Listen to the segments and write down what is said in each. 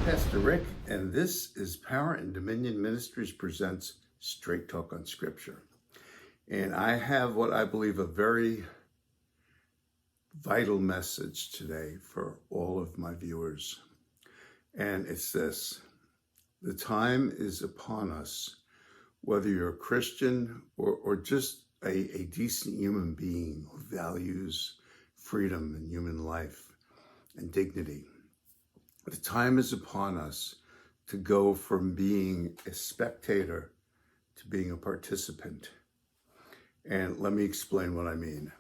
Pastor Rick, and this is Power and Dominion Ministries presents Straight Talk on Scripture. And I have what I believe a very vital message today for all of my viewers. And it's this: the time is upon us, whether you're a Christian or just a decent human being who values freedom and human life and dignity. The time is upon us to go from being a spectator to being a participant. And let me explain what I mean.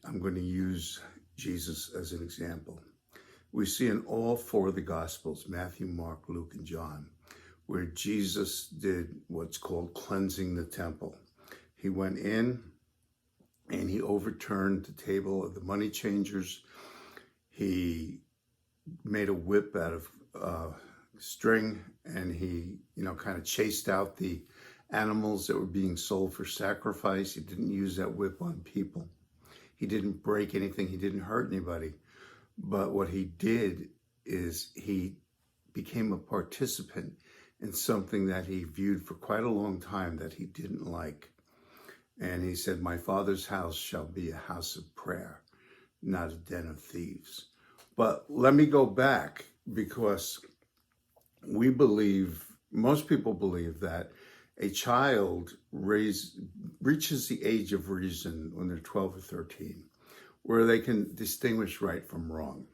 I'm going to use Jesus as an example. We see in all four of the Gospels, Matthew, Mark, Luke, and John, where Jesus did what's called cleansing the temple. He went in and he overturned the table of the money changers. He made a whip out of string, and he, kind of chased out the animals that were being sold for sacrifice. He didn't use that whip on people. He didn't break anything. He didn't hurt anybody. But what he did is he became a participant in something that he viewed for quite a long time that he didn't like. And he said, "My Father's house shall be a house of prayer, not a den of thieves." But let me go back, because most people believe that a child reaches the age of reason when they're 12 or 13, where they can distinguish right from wrong.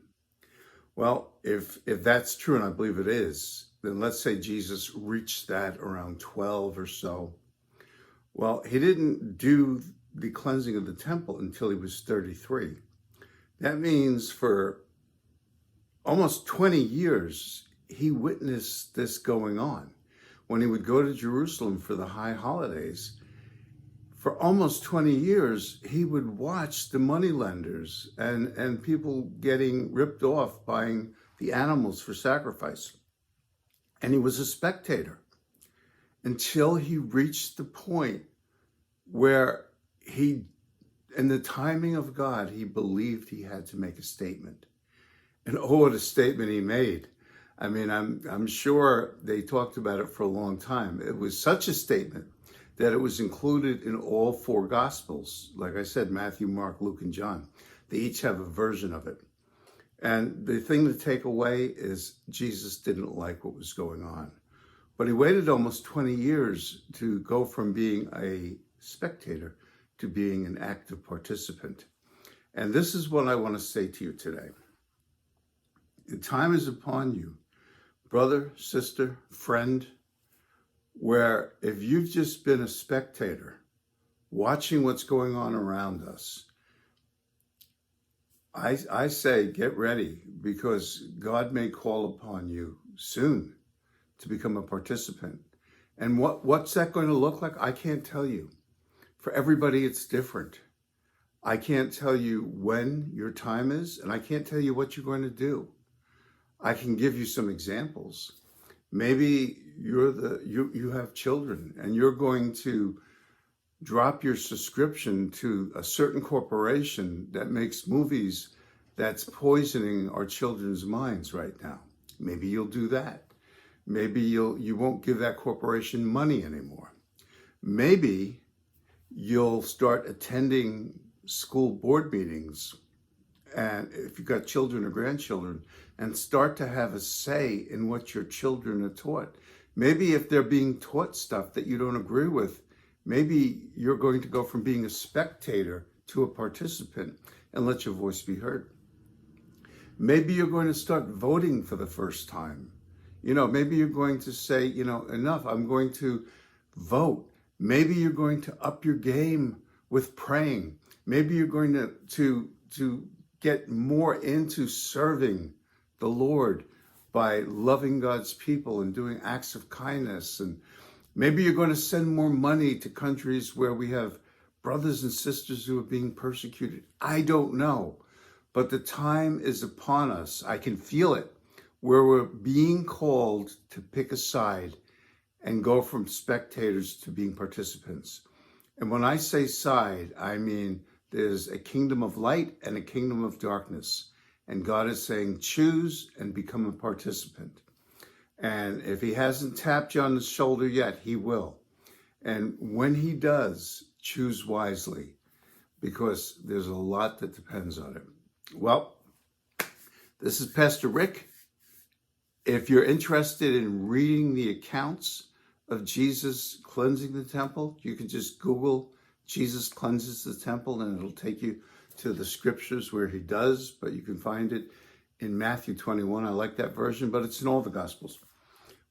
Well, if that's true, and I believe it is, then let's say Jesus reached that around 12 or so. Well, he didn't do the cleansing of the temple until he was 33. That means for almost 20 years, he witnessed this going on. When he would go to Jerusalem for the high holidays, for almost 20 years, he would watch the moneylenders and people getting ripped off buying the animals for sacrifice. And he was a spectator until he reached the point where in the timing of God, he believed he had to make a statement. And oh, what a statement he made. I mean, I'm sure they talked about it for a long time. It was such a statement that it was included in all four Gospels. Like I said, Matthew, Mark, Luke, and John. They each have a version of it. And the thing to take away is Jesus didn't like what was going on. But he waited almost 20 years to go from being a spectator to being an active participant. And this is what I want to say to you today. The time is upon you, brother, sister, friend, where if you've just been a spectator, watching what's going on around us, I say get ready, because God may call upon you soon to become a participant. And what's that going to look like? I can't tell you. For everybody, it's different. I can't tell you when your time is, and I can't tell you what you're going to do. I can give you some examples. Maybe you have children and you're going to drop your subscription to a certain corporation that makes movies that's poisoning our children's minds right now. Maybe you'll do that. Maybe you won't give that corporation money anymore. Maybe you'll start attending school board meetings, and if you've got children or grandchildren, and start to have a say in what your children are taught. Maybe if they're being taught stuff that you don't agree with, maybe you're going to go from being a spectator to a participant and let your voice be heard. Maybe you're going to start voting for the first time. Maybe you're going to say, enough, I'm going to vote. Maybe you're going to up your game with praying. Maybe you're going to get more into serving the Lord by loving God's people and doing acts of kindness. And maybe you're going to send more money to countries where we have brothers and sisters who are being persecuted. I don't know, but the time is upon us. I can feel it, where we're being called to pick a side and go from spectators to being participants. And when I say side, I mean there's a kingdom of light and a kingdom of darkness. And God is saying, choose and become a participant. And if he hasn't tapped you on the shoulder yet, he will. And when he does, choose wisely, because there's a lot that depends on it. Well, this is Pastor Rick. If you're interested in reading the accounts of Jesus cleansing the temple, you can just Google Jesus cleanses the temple and it'll take you to the scriptures where he does, but you can find it in Matthew 21. I like that version, but it's in all the Gospels.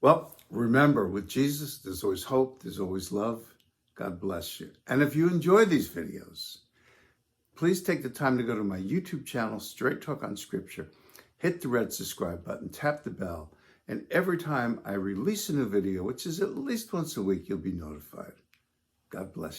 Well, remember, with Jesus, there's always hope, there's always love. God bless you. And if you enjoy these videos, please take the time to go to my YouTube channel, Straight Talk on Scripture. Hit the red subscribe button, tap the bell, and every time I release a new video, which is at least once a week, you'll be notified. God bless you.